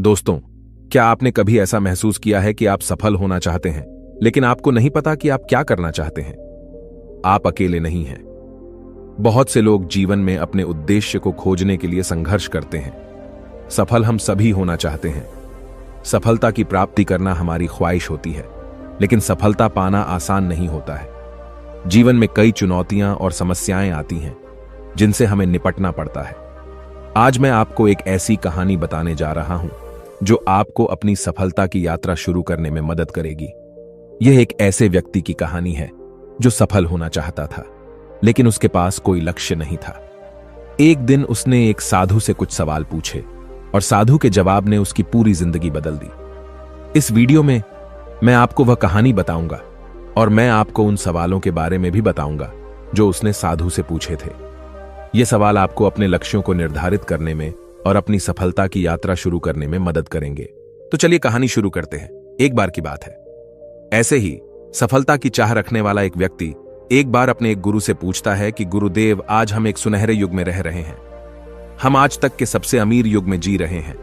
दोस्तों, क्या आपने कभी ऐसा महसूस किया है कि आप सफल होना चाहते हैं, लेकिन आपको नहीं पता कि आप क्या करना चाहते हैं? आप अकेले नहीं हैं। बहुत से लोग जीवन में अपने उद्देश्य को खोजने के लिए संघर्ष करते हैं। सफल हम सभी होना चाहते हैं। सफलता की प्राप्ति करना हमारी ख्वाहिश होती है, लेकिन सफलता पाना आसान नहीं होता है। जीवन में कई चुनौतियां और समस्याएं आती हैं, जिनसे हमें निपटना पड़ता है। आज मैं आपको एक ऐसी कहानी बताने जा रहा हूं जो आपको अपनी सफलता की यात्रा शुरू करने में मदद करेगी। यह एक ऐसे व्यक्ति की कहानी है जो सफल होना चाहता था, लेकिन उसके पास कोई लक्ष्य नहीं था। एक दिन उसने एक साधु से कुछ सवाल पूछे और साधु के जवाब ने उसकी पूरी जिंदगी बदल दी। इस वीडियो में मैं आपको वह कहानी बताऊंगा और मैं आपको उन सवालों के बारे में भी बताऊंगा जो उसने साधु से पूछे थे। ये सवाल आपको अपने लक्ष्यों को निर्धारित करने में और अपनी सफलता की यात्रा शुरू करने में मदद करेंगे। तो चलिए कहानी शुरू करते हैं। एक बार की बात है, ऐसे ही सफलता की चाह रखने वाला एक व्यक्ति एक बार अपने एक गुरु से पूछता है कि गुरुदेव, आज हम एक सुनहरे युग में रह रहे हैं। हम आज तक के सबसे अमीर युग में जी रहे हैं,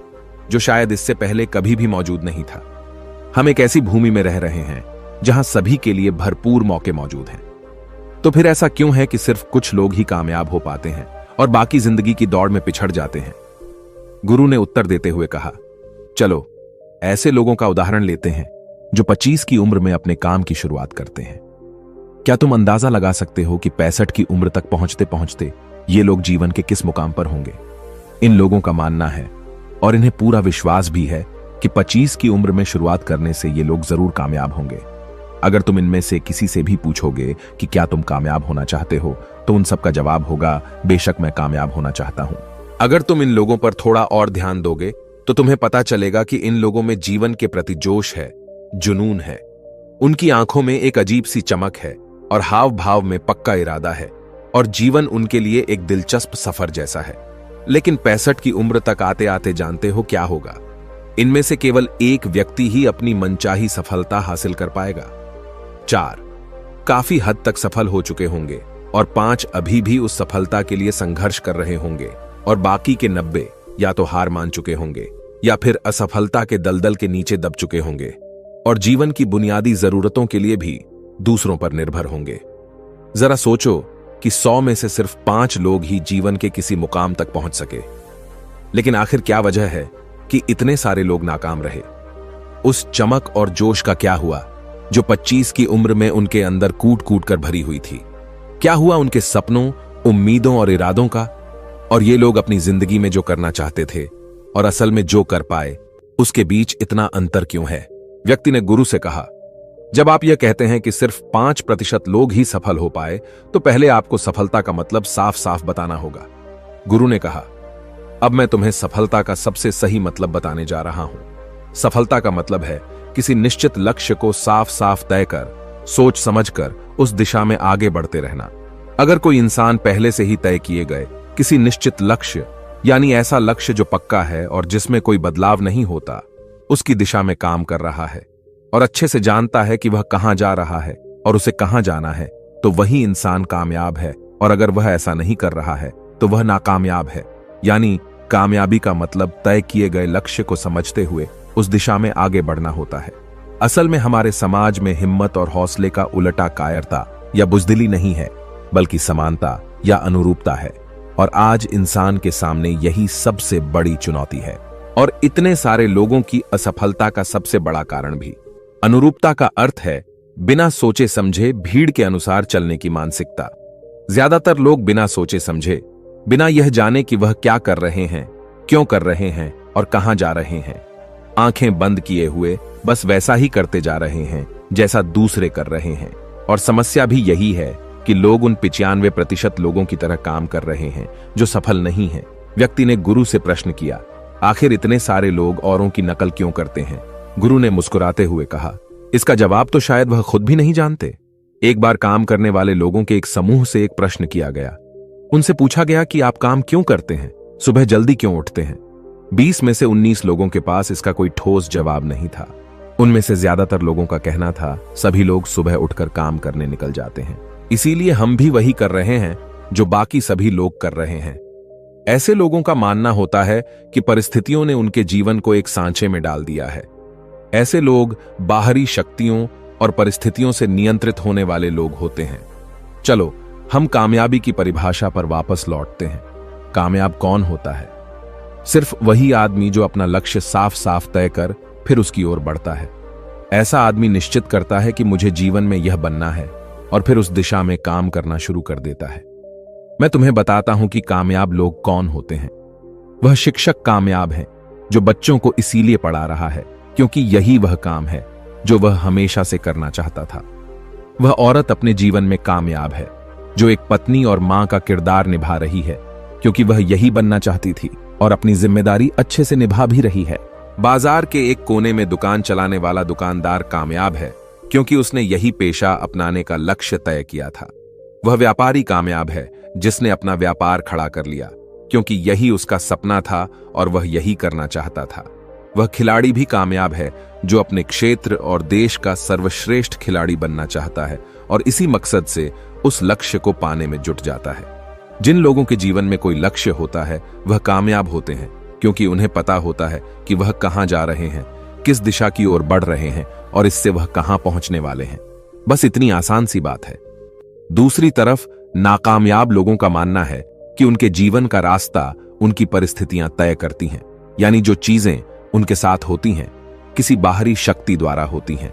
जो शायद इससे पहले कभी भी मौजूद नहीं था। हम एक ऐसी भूमि में रह रहे हैं जहां सभी के लिए भरपूर मौके मौजूद हैं। तो फिर ऐसा क्यों है कि सिर्फ कुछ लोग ही कामयाब हो पाते हैं और बाकी जिंदगी की दौड़ में पिछड़ जाते हैं? गुरु ने उत्तर देते हुए कहा, चलो ऐसे लोगों का उदाहरण लेते हैं जो 25 की उम्र में अपने काम की शुरुआत करते हैं। क्या तुम अंदाजा लगा सकते हो कि 65 की उम्र तक पहुंचते पहुंचते ये लोग जीवन के किस मुकाम पर होंगे? इन लोगों का मानना है और इन्हें पूरा विश्वास भी है कि 25 की उम्र में शुरुआत करने से ये लोग जरूर कामयाब होंगे। अगर तुम इनमें से किसी से भी पूछोगे कि क्या तुम कामयाब होना चाहते हो, तो उन सबका जवाब होगा, बेशक मैं कामयाब होना चाहता हूं। अगर तुम इन लोगों पर थोड़ा और ध्यान दोगे तो तुम्हें पता चलेगा कि इन लोगों में जीवन के प्रति जोश है, जुनून है। उनकी आंखों में एक अजीब सी चमक है और हाव भाव में पक्का इरादा है, और जीवन उनके लिए एक दिलचस्प सफर जैसा है। लेकिन 65 की उम्र तक आते आते जानते हो क्या होगा? इनमें से केवल एक व्यक्ति ही अपनी मनचाही सफलता हासिल कर पाएगा। 4 काफी हद तक सफल हो चुके होंगे और 5 अभी भी उस सफलता के लिए संघर्ष कर रहे होंगे, और बाकी के 90 या तो हार मान चुके होंगे या फिर असफलता के दलदल के नीचे दब चुके होंगे और जीवन की बुनियादी जरूरतों के लिए भी दूसरों पर निर्भर होंगे। जरा सोचो कि 100 में से सिर्फ 5 लोग ही जीवन के किसी मुकाम तक पहुंच सके। लेकिन आखिर क्या वजह है कि इतने सारे लोग नाकाम रहे? उस चमक और जोश का क्या हुआ जो 25 की उम्र में उनके अंदर कूट कूट कर भरी हुई थी? क्या हुआ उनके सपनों, उम्मीदों और इरादों का? और ये लोग अपनी जिंदगी में जो करना चाहते थे और असल में जो कर पाए, उसके बीच इतना अंतर क्यों है? व्यक्ति ने गुरु से कहा, जब आप यह कहते हैं कि सिर्फ 5% लोग ही सफल हो पाए, तो पहले आपको सफलता का मतलब साफ साफ बताना होगा। गुरु ने कहा, अब मैं तुम्हें सफलता का सबसे सही मतलब बताने जा रहा हूं। सफलता का मतलब है किसी निश्चित लक्ष्य को साफ साफ तय कर, सोच समझकर उस दिशा में आगे बढ़ते रहना। अगर कोई इंसान पहले से ही तय किए गए किसी निश्चित लक्ष्य, यानी ऐसा लक्ष्य जो पक्का है और जिसमें कोई बदलाव नहीं होता, उसकी दिशा में काम कर रहा है और अच्छे से जानता है कि वह कहां जा रहा है और उसे कहां जाना है, तो वही इंसान कामयाब है। और अगर वह ऐसा नहीं कर रहा है तो वह नाकामयाब है। यानी कामयाबी का मतलब तय किए गए लक्ष्य को समझते हुए उस दिशा में आगे बढ़ना होता है। असल में हमारे समाज में हिम्मत और हौसले का उलटा कायरता या बुजदिली नहीं है, बल्कि समानता या अनुरूपता है। और आज इंसान के सामने यही सबसे बड़ी चुनौती है, और इतने सारे लोगों की असफलता का सबसे बड़ा कारण भी। अनुरूपता का अर्थ है बिना सोचे समझे भीड़ के अनुसार चलने की मानसिकता। ज्यादातर लोग बिना सोचे समझे, बिना यह जाने कि वह क्या कर रहे हैं, क्यों कर रहे हैं और कहां जा रहे हैं, आंखें बंद किए हुए बस वैसा ही करते जा रहे हैं जैसा दूसरे कर रहे हैं। और समस्या भी यही है कि लोग उन 95% लोगों की तरह काम कर रहे हैं जो सफल नहीं हैं। व्यक्ति ने गुरु से प्रश्न किया, आखिर इतने सारे लोग औरों की नकल क्यों करते हैं? गुरु ने मुस्कुराते हुए कहा, इसका जवाब तो शायद वह खुद भी नहीं जानते। एक बार काम करने वाले लोगों के एक समूह से एक प्रश्न किया गया। उनसे पूछा गया कि आप काम क्यों करते हैं, सुबह जल्दी क्यों उठते हैं? 20 में से 19 लोगों के पास इसका कोई ठोस जवाब नहीं था। उनमें से ज्यादातर लोगों का कहना था, सभी लोग सुबह उठकर काम करने निकल जाते हैं, इसीलिए हम भी वही कर रहे हैं जो बाकी सभी लोग कर रहे हैं। ऐसे लोगों का मानना होता है कि परिस्थितियों ने उनके जीवन को एक सांचे में डाल दिया है। ऐसे लोग बाहरी शक्तियों और परिस्थितियों से नियंत्रित होने वाले लोग होते हैं। चलो हम कामयाबी की परिभाषा पर वापस लौटते हैं। कामयाब कौन होता है? सिर्फ वही आदमी जो अपना लक्ष्य साफ साफ तय कर फिर उसकी ओर बढ़ता है। ऐसा आदमी निश्चित करता है कि मुझे जीवन में यह बनना है और फिर उस दिशा में काम करना शुरू कर देता है। मैं तुम्हें बताता हूं कि कामयाब लोग कौन होते हैं। वह शिक्षक कामयाब है जो बच्चों को इसीलिए पढ़ा रहा है क्योंकि यही वह काम है जो वह हमेशा से करना चाहता था। वह औरत अपने जीवन में कामयाब है जो एक पत्नी और मां का किरदार निभा रही है क्योंकि वह यही बनना चाहती थी और अपनी जिम्मेदारी अच्छे से निभा भी रही है। बाजार के एक कोने में दुकान चलाने वाला दुकानदार कामयाब है क्योंकि उसने यही पेशा अपनाने का लक्ष्य तय किया था। वह व्यापारी कामयाब है जिसने अपना व्यापार खड़ा कर लिया क्योंकि यही उसका सपना था और वह यही करना चाहता था। वह खिलाड़ी भी कामयाब है जो अपने क्षेत्र और देश का सर्वश्रेष्ठ खिलाड़ी बनना चाहता है और इसी मकसद से उस लक्ष्य को पाने में जुट जाता है। जिन लोगों के जीवन में कोई लक्ष्य होता है वह कामयाब होते हैं क्योंकि उन्हें पता होता है कि वह कहां जा रहे हैं, किस दिशा की ओर बढ़ रहे हैं और इससे वह कहां पहुंचने वाले हैं। बस इतनी आसान सी बात है। दूसरी तरफ नाकामयाब लोगों का मानना है कि उनके जीवन का रास्ता उनकी परिस्थितियां तय करती हैं, यानी जो चीजें उनके साथ होती हैं किसी बाहरी शक्ति द्वारा होती हैं।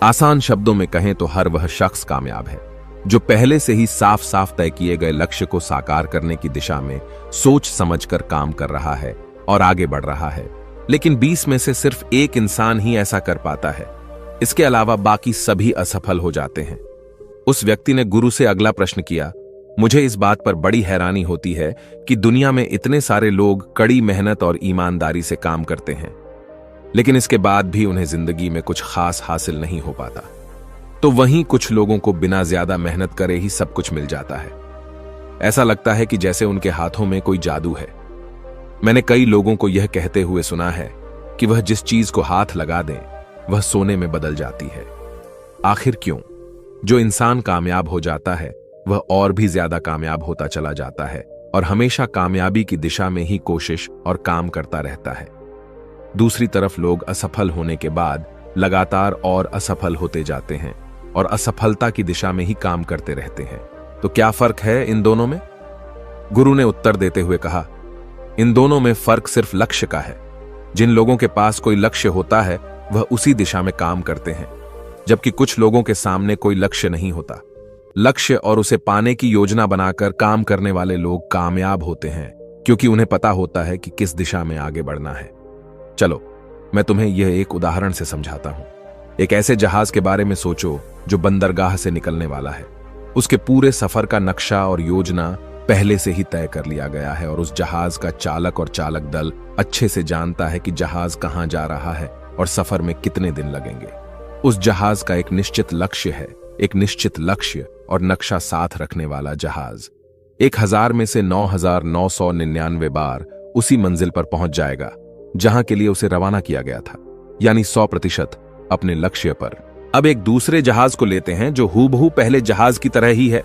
आसान शब्दों में कहें तो हर वह शख्स कामयाब है जो पहले से ही साफ साफ तय किए गए लक्ष्य को साकार करने की दिशा में सोच समझकर काम कर रहा है और आगे बढ़ रहा है। लेकिन 20 में से सिर्फ एक इंसान ही ऐसा कर पाता है। इसके अलावा बाकी सभी असफल हो जाते हैं। उस व्यक्ति ने गुरु से अगला प्रश्न किया, मुझे इस बात पर बड़ी हैरानी होती है कि दुनिया में इतने सारे लोग कड़ी मेहनत और ईमानदारी से काम करते हैं लेकिन इसके बाद भी उन्हें जिंदगी में कुछ खास हासिल नहीं हो पाता। तो वहीं कुछ लोगों को बिना ज्यादा मेहनत करे ही सब कुछ मिल जाता है। ऐसा लगता है कि जैसे उनके हाथों में कोई जादू है। मैंने कई लोगों को यह कहते हुए सुना है कि वह जिस चीज को हाथ लगा दें वह सोने में बदल जाती है। आखिर क्यों? जो इंसान कामयाब हो जाता है वह और भी ज्यादा कामयाब होता चला जाता है और हमेशा कामयाबी की दिशा में ही कोशिश और काम करता रहता है। दूसरी तरफ लोग असफल होने के बाद लगातार और असफल होते जाते हैं और असफलता की दिशा में ही काम करते रहते हैं। तो क्या फर्क है इन दोनों में? गुरु ने उत्तर देते हुए कहा, इन दोनों में फर्क सिर्फ लक्ष्य का है। जिन लोगों के पास कोई लक्ष्य होता है वह उसी दिशा में काम करते हैं, जबकि कुछ लोगों के सामने कोई लक्ष्य नहीं होता। लक्ष्य और उसे पाने की योजना बनाकर काम करने वाले लोग कामयाब होते हैं क्योंकि उन्हें पता होता है कि किस दिशा में आगे बढ़ना है। चलो मैं तुम्हें यह एक उदाहरण से समझाता हूं। एक ऐसे जहाज के बारे में सोचो जो बंदरगाह से निकलने वाला है। उसके पूरे सफर का नक्शा और योजना पहले से ही तय कर लिया गया है और उस जहाज का चालक और चालक दल अच्छे से जानता है कि जहाज कहां जा रहा है और सफर में कितने दिन लगेंगे। उस जहाज का एक निश्चित लक्ष्य है, एक निश्चित लक्ष्य और नक्शा साथ रखने वाला जहाज 1000 में से 9999 बार उसी मंजिल पर पहुंच जाएगा जहां के लिए उसे रवाना किया गया था, यानी 100% अपने लक्ष्य पर। अब एक दूसरे जहाज को लेते हैं जो हूबहू पहले जहाज की तरह ही है।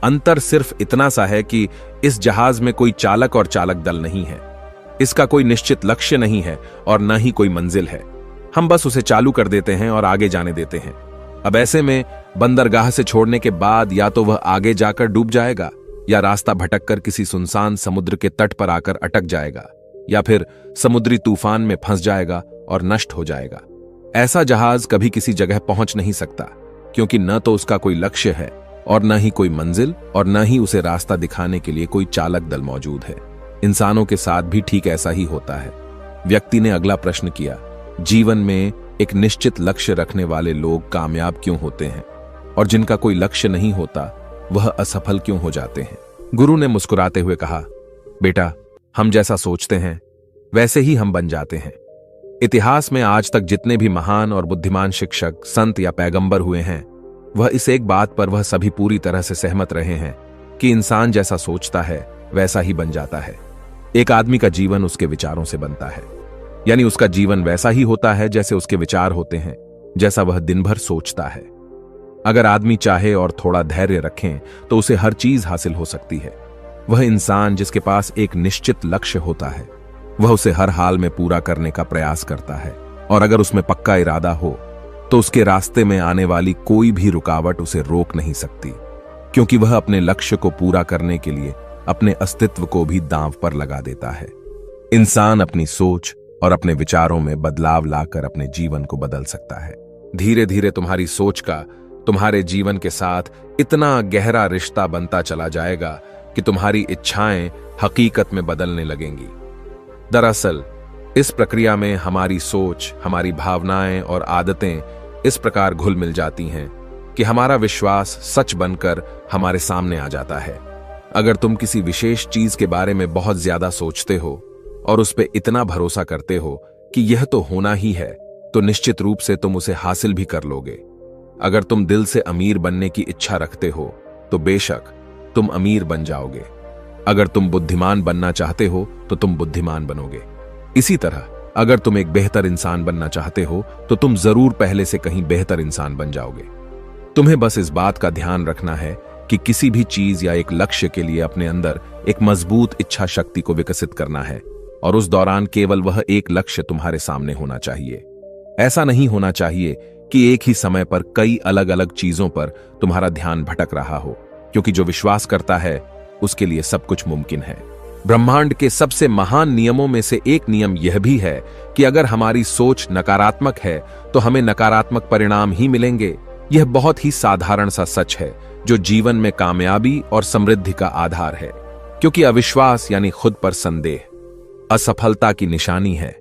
अंतर सिर्फ इतना सा है कि इस जहाज में कोई चालक और चालक दल नहीं है, इसका कोई निश्चित लक्ष्य नहीं है और न ही कोई मंजिल है। हम बस उसे चालू कर देते हैं और आगे जाने देते हैं। अब ऐसे में बंदरगाह से छोड़ने के बाद या तो वह आगे जाकर डूब जाएगा या रास्ता भटककर किसी सुनसान समुद्र के तट पर आकर अटक जाएगा या फिर समुद्री तूफान में फंस जाएगा और नष्ट हो जाएगा। ऐसा जहाज कभी किसी जगह पहुंच नहीं सकता क्योंकि न तो उसका कोई लक्ष्य है और न ही कोई मंजिल और न ही उसे रास्ता दिखाने के लिए कोई चालक दल मौजूद है। इंसानों के साथ भी ठीक ऐसा ही होता है। व्यक्ति ने अगला प्रश्न किया, जीवन में एक निश्चित लक्ष्य रखने वाले लोग कामयाब क्यों होते हैं और जिनका कोई लक्ष्य नहीं होता वह असफल क्यों हो जाते हैं? गुरु ने मुस्कुराते हुए कहा, बेटा, हम जैसा सोचते हैं वैसे ही हम बन जाते हैं। इतिहास में आज तक जितने भी महान और बुद्धिमान शिक्षक, संत या पैगंबर हुए हैं, वह इस एक बात पर वह सभी पूरी तरह से सहमत रहे हैं कि इंसान जैसा सोचता है वैसा ही बन जाता है। एक आदमी का जीवन उसके विचारों से बनता है, यानी उसका जीवन वैसा ही होता है जैसे उसके विचार होते हैं, जैसा वह दिन भर सोचता है। अगर आदमी चाहे और थोड़ा धैर्य रखें तो उसे हर चीज हासिल हो सकती है। वह इंसान जिसके पास एक निश्चित लक्ष्य होता है, वह उसे हर हाल में पूरा करने का प्रयास करता है, और अगर उसमें पक्का इरादा हो तो उसके रास्ते में आने वाली कोई भी रुकावट उसे रोक नहीं सकती, क्योंकि वह अपने लक्ष्य को पूरा करने के लिए अपने अस्तित्व को भी दांव पर लगा देता है। इंसान अपनी सोच और अपने विचारों में बदलाव लाकर अपने जीवन को बदल सकता है। धीरे धीरे तुम्हारी सोच का तुम्हारे जीवन के साथ इतना गहरा रिश्ता बनता चला जाएगा कि तुम्हारी इच्छाएं हकीकत में बदलने लगेंगी। दरअसल इस प्रक्रिया में हमारी सोच, हमारी भावनाएं और आदतें इस प्रकार घुल मिल जाती हैं कि हमारा विश्वास सच बनकर हमारे सामने आ जाता है। अगर तुम किसी विशेष चीज के बारे में बहुत ज्यादा सोचते हो और उस पर इतना भरोसा करते हो कि यह तो होना ही है, तो निश्चित रूप से तुम उसे हासिल भी कर लोगे। अगर तुम दिल से अमीर बनने की इच्छा रखते हो तो बेशक तुम अमीर बन जाओगे। अगर तुम बुद्धिमान बनना चाहते हो तो तुम बुद्धिमान बनोगे। इसी तरह अगर तुम एक बेहतर इंसान बनना चाहते हो तो तुम जरूर पहले से कहीं बेहतर इंसान बन जाओगे। तुम्हें बस इस बात का ध्यान रखना है कि किसी भी चीज या एक लक्ष्य के लिए अपने अंदर एक मजबूत इच्छा शक्ति को विकसित करना है, और उस दौरान केवल वह एक लक्ष्य तुम्हारे सामने होना चाहिए। ऐसा नहीं होना चाहिए कि एक ही समय पर कई अलग अलग चीजों पर तुम्हारा ध्यान भटक रहा हो, क्योंकि जो विश्वास करता है उसके लिए सब कुछ मुमकिन है। ब्रह्मांड के सबसे महान नियमों में से एक नियम यह भी है कि अगर हमारी सोच नकारात्मक है तो हमें नकारात्मक परिणाम ही मिलेंगे। यह बहुत ही साधारण सा सच है जो जीवन में कामयाबी और समृद्धि का आधार है, क्योंकि अविश्वास यानी खुद पर संदेह असफलता की निशानी है।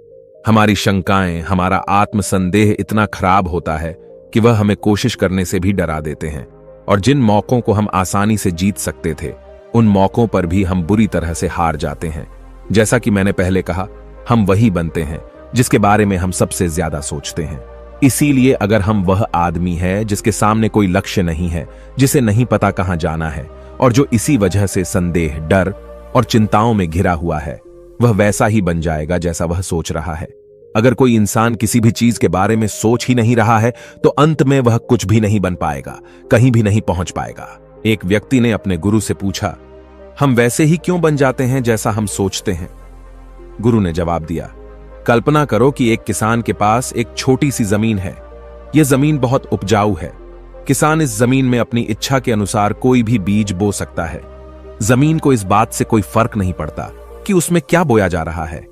हमारी शंकाएं, हमारा आत्मसंदेह इतना खराब होता है कि वह हमें कोशिश करने से भी डरा देते हैं, और जिन मौकों को हम आसानी से जीत सकते थे उन मौकों पर भी हम बुरी तरह से हार जाते हैं। जैसा कि मैंने पहले कहा, हम वही बनते हैं जिसके बारे में हम सबसे ज्यादा सोचते हैं। इसीलिए अगर हम वह आदमी है जिसके सामने कोई लक्ष्य नहीं है, जिसे नहीं पता कहां जाना है, और जो इसी वजह से संदेह, डर और चिंताओं में घिरा हुआ है, वह वैसा ही बन जाएगा जैसा वह सोच रहा है। अगर कोई इंसान किसी भी चीज के बारे में सोच ही नहीं रहा है तो अंत में वह कुछ भी नहीं बन पाएगा, कहीं भी नहीं पहुंच पाएगा। एक व्यक्ति ने अपने गुरु से पूछा, हम वैसे ही क्यों बन जाते हैं जैसा हम सोचते हैं? गुरु ने जवाब दिया, कल्पना करो कि एक किसान के पास एक छोटी सी जमीन है। यह जमीन बहुत उपजाऊ है। किसान इस जमीन में अपनी इच्छा के अनुसार कोई भी बीज बो सकता है। जमीन को इस बात से कोई फर्क नहीं पड़ता कि उसमें क्या बोया जा रहा है।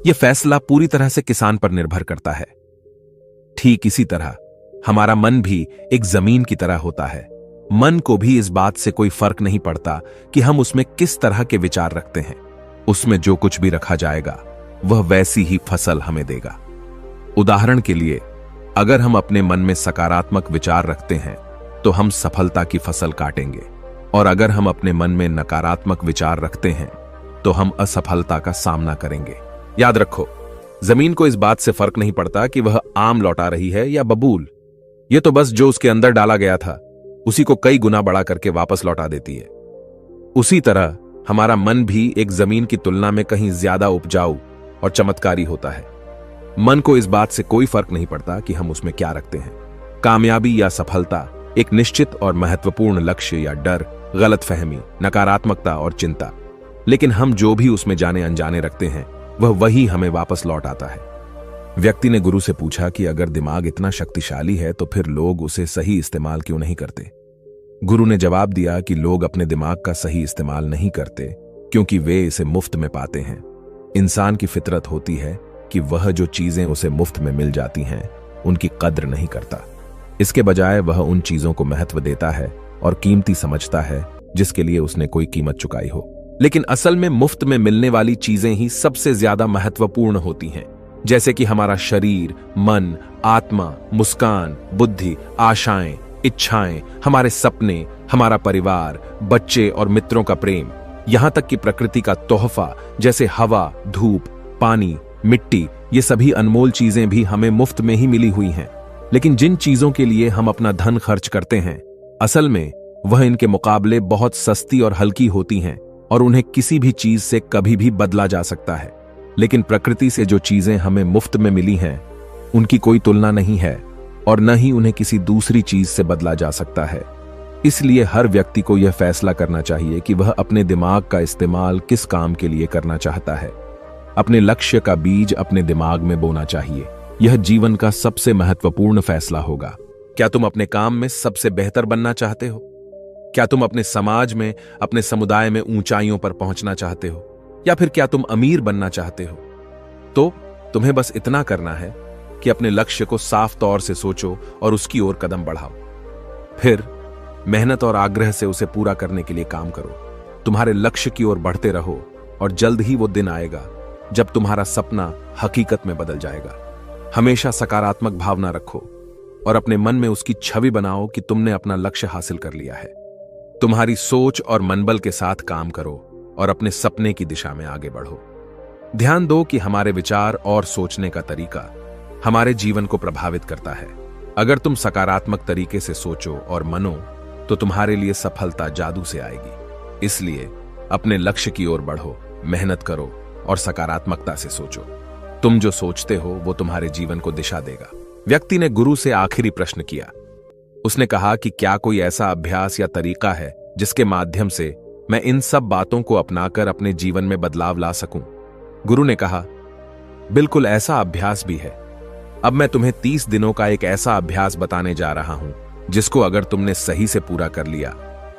यह फैसला पूरी तरह से किसान पर निर्भर करता है। ठीक इसी तरह हमारा मन भी एक जमीन की तरह होता है। मन को भी इस बात से कोई फर्क नहीं पड़ता कि हम उसमें किस तरह के विचार रखते हैं। उसमें जो कुछ भी रखा जाएगा वह वैसी ही फसल हमें देगा। उदाहरण के लिए, अगर हम अपने मन में सकारात्मक विचार रखते हैं तो हम सफलता की फसल काटेंगे, और अगर हम अपने मन में नकारात्मक विचार रखते हैं तो हम असफलता का सामना करेंगे। याद रखो, जमीन को इस बात से फर्क नहीं पड़ता कि वह आम लौटा रही है या बबूल। यह तो बस जो उसके अंदर डाला गया था उसी को कई गुना बड़ा करके वापस लौटा देती है। उसी तरह हमारा मन भी एक जमीन की तुलना में कहीं ज्यादा उपजाऊ और चमत्कारी होता है। मन को इस बात से कोई फर्क नहीं पड़ता कि हम उसमें क्या रखते हैं। कामयाबी या सफलता, एक निश्चित और महत्वपूर्ण लक्ष्य या डर, गलतफहमी, नकारात्मकता और चिंता, लेकिन हम जो भी उसमें जाने अनजाने रखते हैं वह वही हमें वापस लौट आता है। व्यक्ति ने गुरु से पूछा कि अगर दिमाग इतना शक्तिशाली है तो फिर लोग उसे सही इस्तेमाल क्यों नहीं करते? गुरु ने जवाब दिया कि लोग अपने दिमाग का सही इस्तेमाल नहीं करते क्योंकि वे इसे मुफ्त में पाते हैं। इंसान की फितरत होती है कि वह जो चीजें उसे मुफ्त में मिल जाती हैं उनकी कद्र नहीं करता। इसके बजाय वह उन चीजों को महत्व देता है और कीमती समझता है जिसके लिए उसने कोई कीमत चुकाई हो। लेकिन असल में मुफ्त में मिलने वाली चीजें ही सबसे ज्यादा महत्वपूर्ण होती हैं, जैसे कि हमारा शरीर, मन, आत्मा, मुस्कान, बुद्धि, आशाएं, इच्छाएं, हमारे सपने, हमारा परिवार, बच्चे और मित्रों का प्रेम, यहां तक कि प्रकृति का तोहफा जैसे हवा, धूप, पानी, मिट्टी, ये सभी अनमोल चीजें भी हमें मुफ्त में ही मिली हुई हैं। लेकिन जिन चीजों के लिए हम अपना धन खर्च करते हैं, असल में वह इनके मुकाबले बहुत सस्ती और हल्की होती हैं और उन्हें किसी भी चीज से कभी भी बदला जा सकता है। लेकिन प्रकृति से जो चीजें हमें मुफ्त में मिली हैं उनकी कोई तुलना नहीं है और न ही उन्हें किसी दूसरी चीज से बदला जा सकता है। इसलिए हर व्यक्ति को यह फैसला करना चाहिए कि वह अपने दिमाग का इस्तेमाल किस काम के लिए करना चाहता है। अपने लक्ष्य का बीज अपने दिमाग में बोना चाहिए। यह जीवन का सबसे महत्वपूर्ण फैसला होगा। क्या तुम अपने काम में सबसे बेहतर बनना चाहते हो? क्या तुम अपने समाज में, अपने समुदाय में ऊंचाइयों पर पहुंचना चाहते हो? या फिर क्या तुम अमीर बनना चाहते हो? तो तुम्हें बस इतना करना है कि अपने लक्ष्य को साफ तौर से सोचो और उसकी ओर कदम बढ़ाओ। फिर मेहनत और आग्रह से उसे पूरा करने के लिए काम करो। तुम्हारे लक्ष्य की ओर बढ़ते रहो और जल्द ही वो दिन आएगा जब तुम्हारा सपना हकीकत में बदल जाएगा। हमेशा सकारात्मक भावना रखो और अपने मन में उसकी छवि बनाओ कि तुमने अपना लक्ष्य हासिल कर लिया है। तुम्हारी सोच और मनबल के साथ काम करो और अपने सपने की दिशा में आगे बढ़ो। ध्यान दो कि हमारे विचार और सोचने का तरीका हमारे जीवन को प्रभावित करता है। अगर तुम सकारात्मक तरीके से सोचो और मनो तो तुम्हारे लिए सफलता जादू से आएगी। इसलिए अपने लक्ष्य की ओर बढ़ो, मेहनत करो और सकारात्मकता से सोचो। तुम जो सोचते हो वो तुम्हारे जीवन को दिशा देगा। व्यक्ति ने गुरु से आखिरी प्रश्न किया। उसने कहा कि क्या कोई ऐसा अभ्यास या तरीका है जिसके माध्यम से मैं इन सब बातों को अपनाकर अपने जीवन में बदलाव ला सकूं? गुरु ने कहा, बिल्कुल ऐसा अभ्यास भी है। अब मैं तुम्हें 30 दिनों का एक ऐसा अभ्यास बताने जा रहा हूं जिसको अगर तुमने सही से पूरा कर लिया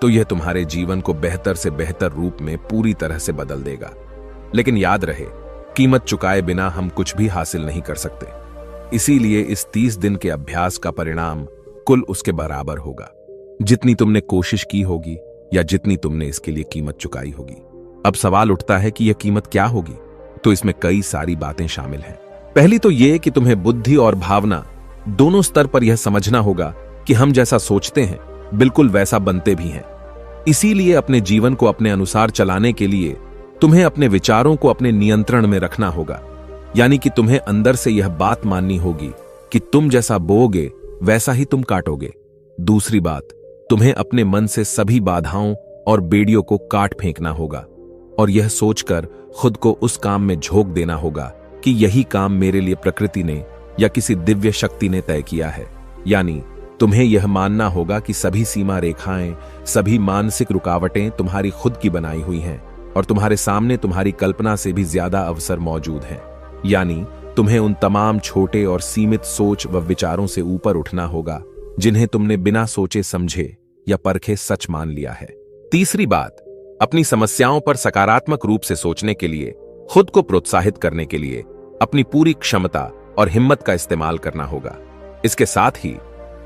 तो यह तुम्हारे जीवन को बेहतर से बेहतर रूप में पूरी तरह से बदल देगा। लेकिन याद रहे, कीमत चुकाए बिना हम कुछ भी हासिल नहीं कर सकते। इसीलिए इस 30 दिन के अभ्यास का परिणाम कुल उसके बराबर होगा जितनी तुमने कोशिश की होगी या जितनी तुमने इसके लिए कीमत चुकाई होगी। अब सवाल उठता है कि यह कीमत क्या होगी? तो इसमें कई सारी बातें शामिल हैं। पहली तो यह कि तुम्हें बुद्धि और भावना दोनों स्तर पर यह समझना होगा कि हम जैसा सोचते हैं बिल्कुल वैसा बनते भी हैं। इसीलिए अपने जीवन को अपने अनुसार चलाने के लिए तुम्हें अपने विचारों को अपने नियंत्रण में रखना होगा। यानी कि तुम्हें अंदर से यह बात माननी होगी कि तुम जैसा बोओगे वैसा ही तुम काटोगे। दूसरी बात, तुम्हें अपने मन से सभी बाधाओं और बेड़ियों को काट फेंकना होगा और यह सोचकर खुद को उस काम में झोंक देना होगा कि यही काम मेरे लिए प्रकृति ने या किसी दिव्य शक्ति ने तय किया है। यानी तुम्हें यह मानना होगा कि सभी सीमा रेखाएं, सभी मानसिक रुकावटें तुम्हारी खुद की बनाई हुई हैं और तुम्हारे सामने तुम्हारी कल्पना से भी ज्यादा अवसर मौजूद हैं। यानी तुम्हें उन तमाम छोटे और सीमित सोच व विचारों से ऊपर उठना होगा जिन्हें तुमने बिना सोचे समझे या परखे सच मान लिया है। तीसरी बात, अपनी समस्याओं पर सकारात्मक रूप से सोचने के लिए, खुद को प्रोत्साहित करने के लिए अपनी पूरी क्षमता और हिम्मत का इस्तेमाल करना होगा। इसके साथ ही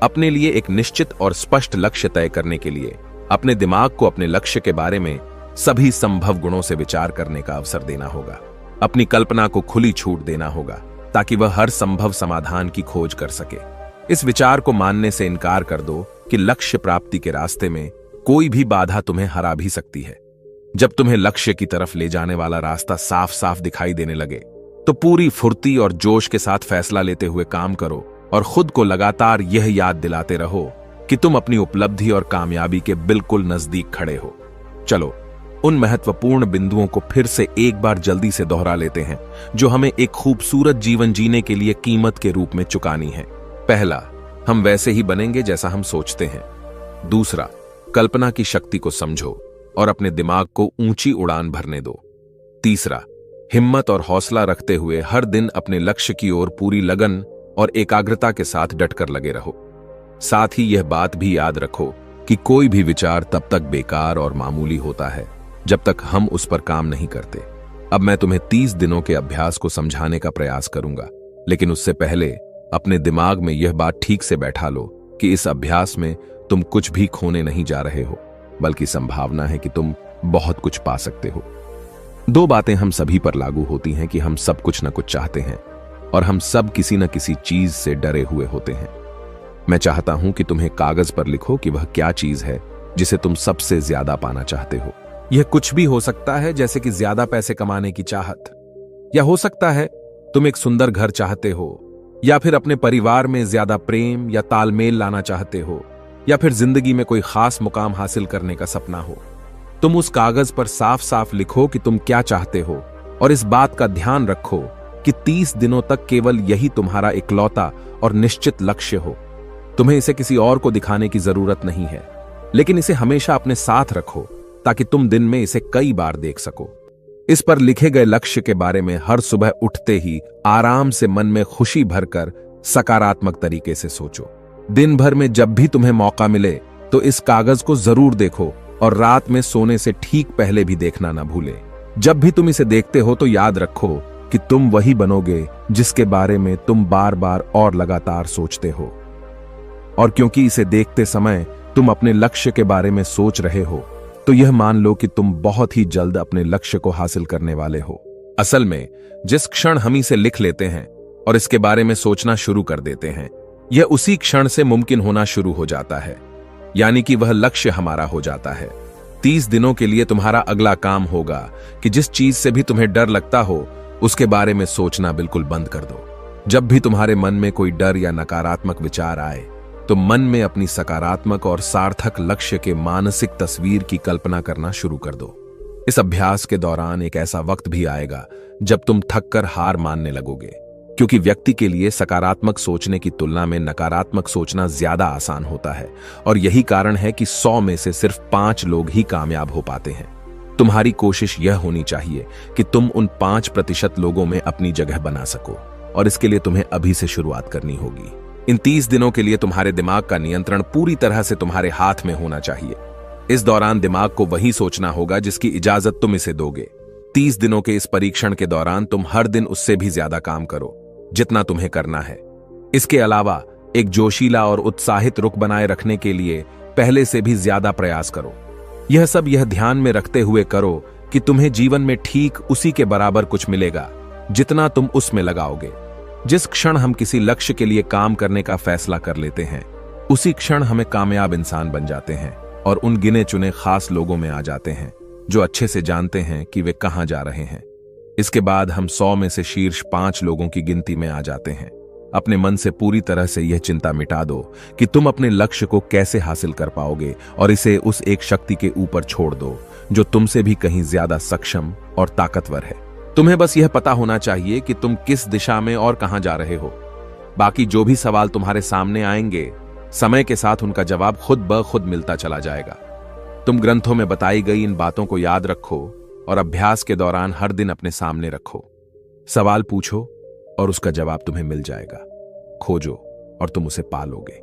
अपने लिए एक निश्चित और स्पष्ट लक्ष्य तय करने के लिए अपने दिमाग को अपने लक्ष्य के बारे में सभी संभव गुणों से विचार करने का अवसर देना होगा। अपनी कल्पना को खुली छूट देना होगा ताकि वह हर संभव समाधान की खोज कर सके। इस विचार को मानने से इनकार कर दो कि लक्ष्य प्राप्ति के रास्ते में कोई भी बाधा तुम्हें हरा भी सकती है। जब तुम्हें लक्ष्य की तरफ ले जाने वाला रास्ता साफ साफ दिखाई देने लगे तो पूरी फुर्ती और जोश के साथ फैसला लेते हुए काम करो और खुद को लगातार यह याद दिलाते रहो कि तुम अपनी उपलब्धि और कामयाबी के बिल्कुल नजदीक खड़े हो। चलो उन महत्वपूर्ण बिंदुओं को फिर से एक बार जल्दी से दोहरा लेते हैं जो हमें एक खूबसूरत जीवन जीने के लिए कीमत के रूप में चुकानी है। पहला, हम वैसे ही बनेंगे जैसा हम सोचते हैं। दूसरा, कल्पना की शक्ति को समझो और अपने दिमाग को ऊंची उड़ान भरने दो। तीसरा, हिम्मत और हौसला रखते हुए हर दिन अपने लक्ष्य की ओर पूरी लगन और एकाग्रता के साथ डटकर लगे रहो। साथ ही यह बात भी याद रखो कि कोई भी विचार तब तक बेकार और मामूली होता है जब तक हम उस पर काम नहीं करते। अब मैं तुम्हें 30 दिनों के अभ्यास को समझाने का प्रयास करूंगा, लेकिन उससे पहले अपने दिमाग में यह बात ठीक से बैठा लो कि इस अभ्यास में तुम कुछ भी खोने नहीं जा रहे हो, बल्कि संभावना है कि तुम बहुत कुछ पा सकते हो। 2 बातें हम सभी पर लागू होती हैं कि हम सब कुछ न कुछ चाहते हैं और हम सब किसी न किसी चीज से डरे हुए होते हैं। मैं चाहता हूं कि तुम्हें कागज पर लिखो कि वह क्या चीज है जिसे तुम सबसे ज्यादा पाना चाहते हो। यह कुछ भी हो सकता है, जैसे कि ज्यादा पैसे कमाने की चाहत, या हो सकता है तुम एक सुंदर घर चाहते हो, या फिर अपने परिवार में ज्यादा प्रेम या तालमेल लाना चाहते हो, या फिर जिंदगी में कोई खास मुकाम हासिल करने का सपना हो। तुम उस कागज पर साफ साफ लिखो कि तुम क्या चाहते हो और इस बात का ध्यान रखो कि 30 दिनों तक केवल यही तुम्हारा इकलौता और निश्चित लक्ष्य हो। तुम्हें इसे किसी और को दिखाने की जरूरत नहीं है। लेकिन इसे हमेशा अपने साथ रखो ताकि तुम दिन में इसे कई बार देख सको। इस पर लिखे गए लक्ष्य के बारे में हर सुबह उठते ही आराम से मन में खुशी भरकर सकारात्मक तरीके से सोचो। दिन भर में जब भी तुम्हें मौका मिले तो इस कागज को जरूर देखो और रात में सोने से ठीक पहले भी देखना ना भूले। जब भी तुम इसे देखते हो तो याद रखो कि तुम वही बनोगे जिसके बारे में तुम बार बार और लगातार सोचते हो। और क्योंकि इसे देखते समय तुम अपने लक्ष्य के बारे में सोच रहे हो, तो यह मान लो कि तुम बहुत ही जल्द अपने लक्ष्य को हासिल करने वाले हो। असल में जिस क्षण हम इसे लिख लेते हैं और इसके बारे में सोचना शुरू कर देते हैं, यह उसी क्षण से मुमकिन होना शुरू हो जाता है, यानी कि वह लक्ष्य हमारा हो जाता है। 30 दिनों के लिए तुम्हारा अगला काम होगा कि जिस चीज से भी तुम्हें डर लगता हो उसके बारे में सोचना बिल्कुल बंद कर दो। जब भी तुम्हारे मन में कोई डर या नकारात्मक विचार आए तो मन में अपनी सकारात्मक और सार्थक लक्ष्य के मानसिक तस्वीर की कल्पना करना शुरू कर दो। इस अभ्यास के दौरान एक ऐसा वक्त भी आएगा जब तुम थककर हार मानने लगोगे, क्योंकि व्यक्ति के लिए सकारात्मक सोचने की तुलना में नकारात्मक सोचना ज्यादा आसान होता है। और यही कारण है कि 100 में से सिर्फ 5 लोग ही कामयाब हो पाते हैं। तुम्हारी कोशिश यह होनी चाहिए कि तुम उन 5% लोगों में अपनी जगह बना सको, और इसके लिए तुम्हें अभी से शुरुआत करनी होगी। इन 30 दिनों के लिए तुम्हारे दिमाग का नियंत्रण पूरी तरह से तुम्हारे हाथ में होना चाहिए। इस दौरान दिमाग को वही सोचना होगा जिसकी इजाजत तुम इसे दोगे। 30 दिनों के इस परीक्षण के दौरान तुम हर दिन उससे भी ज्यादा काम करो जितना तुम्हें करना है। इसके अलावा एक जोशीला और उत्साहित रुख बनाए रखने के लिए पहले से भी ज्यादा प्रयास करो। यह सब यह ध्यान में रखते हुए करो कि तुम्हें जीवन में ठीक उसी के बराबर कुछ मिलेगा जितना तुम उसमें लगाओगे। जिस क्षण हम किसी लक्ष्य के लिए काम करने का फैसला कर लेते हैं, उसी क्षण हमें कामयाब इंसान बन जाते हैं और उन गिने चुने खास लोगों में आ जाते हैं जो अच्छे से जानते हैं कि वे कहां जा रहे हैं। इसके बाद हम 100 में से शीर्ष 5 लोगों की गिनती में आ जाते हैं। अपने मन से पूरी तरह से यह चिंता मिटा दो कि तुम अपने लक्ष्य को कैसे हासिल कर पाओगे और इसे उस एक शक्ति के ऊपर छोड़ दो जो तुमसे भी कहीं ज्यादा सक्षम और ताकतवर है। तुम्हें बस यह पता होना चाहिए कि तुम किस दिशा में और कहां जा रहे हो। बाकी जो भी सवाल तुम्हारे सामने आएंगे, समय के साथ उनका जवाब खुद ब खुद मिलता चला जाएगा। तुम ग्रंथों में बताई गई इन बातों को याद रखो और अभ्यास के दौरान हर दिन अपने सामने रखो। सवाल पूछो और उसका जवाब तुम्हें मिल जाएगा। खोजो और तुम उसे पालोगे।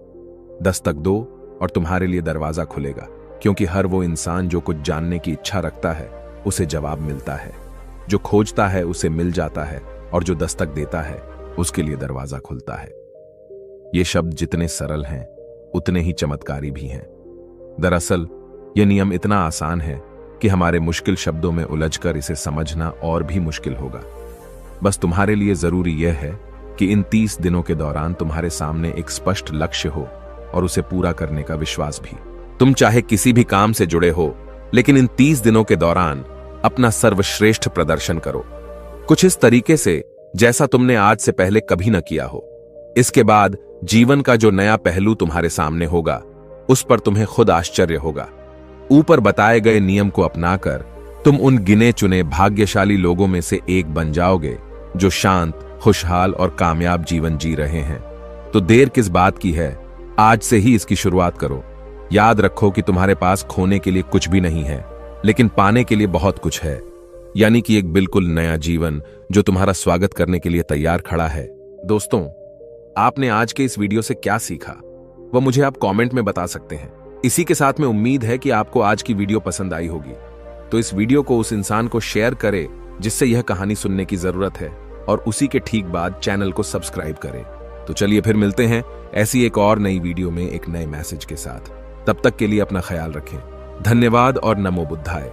दस्तक दो और तुम्हारे लिए दरवाजा खुलेगा, क्योंकि हर वो इंसान जो कुछ जानने की इच्छा रखता है उसे जवाब मिलता है। जो खोजता है उसे मिल जाता है, और जो दस्तक देता है उसके लिए दरवाजा खुलता है। ये शब्द जितने सरल हैं उतने ही चमत्कारी भी हैं। दरअसल यह नियम इतना आसान है कि हमारे मुश्किल शब्दों में उलझकर इसे समझना और भी मुश्किल होगा। बस तुम्हारे लिए जरूरी यह है कि इन 30 दिनों के दौरान तुम्हारे सामने एक स्पष्ट लक्ष्य हो और उसे पूरा करने का विश्वास भी। तुम चाहे किसी भी काम से जुड़े हो, लेकिन इन 30 दिनों के दौरान अपना सर्वश्रेष्ठ प्रदर्शन करो, कुछ इस तरीके से जैसा तुमने आज से पहले कभी न किया हो। इसके बाद जीवन का जो नया पहलू तुम्हारे सामने होगा उस पर तुम्हें खुद आश्चर्य होगा। ऊपर बताए गए नियम को अपनाकर तुम उन गिने चुने भाग्यशाली लोगों में से एक बन जाओगे जो शांत, खुशहाल और कामयाब जीवन जी रहे हैं। तो देर किस बात की है, आज से ही इसकी शुरुआत करो। याद रखो कि तुम्हारे पास खोने के लिए कुछ भी नहीं है, लेकिन पाने के लिए बहुत कुछ है, यानी कि एक बिल्कुल नया जीवन जो तुम्हारा स्वागत करने के लिए तैयार खड़ा है। दोस्तों, आपने आज के इस वीडियो से क्या सीखा वह मुझे आप कमेंट में बता सकते हैं। इसी के साथ में उम्मीद है कि आपको आज की वीडियो पसंद आई होगी, तो इस वीडियो को उस इंसान को शेयर करें जिससे यह कहानी सुनने की जरूरत है, और उसी के ठीक बाद चैनल को सब्सक्राइब करें। तो चलिए फिर मिलते हैं ऐसी एक और नई वीडियो में एक नए मैसेज के साथ। तब तक के लिए अपना ख्याल रखें। धन्यवाद और नमो बुद्धाय।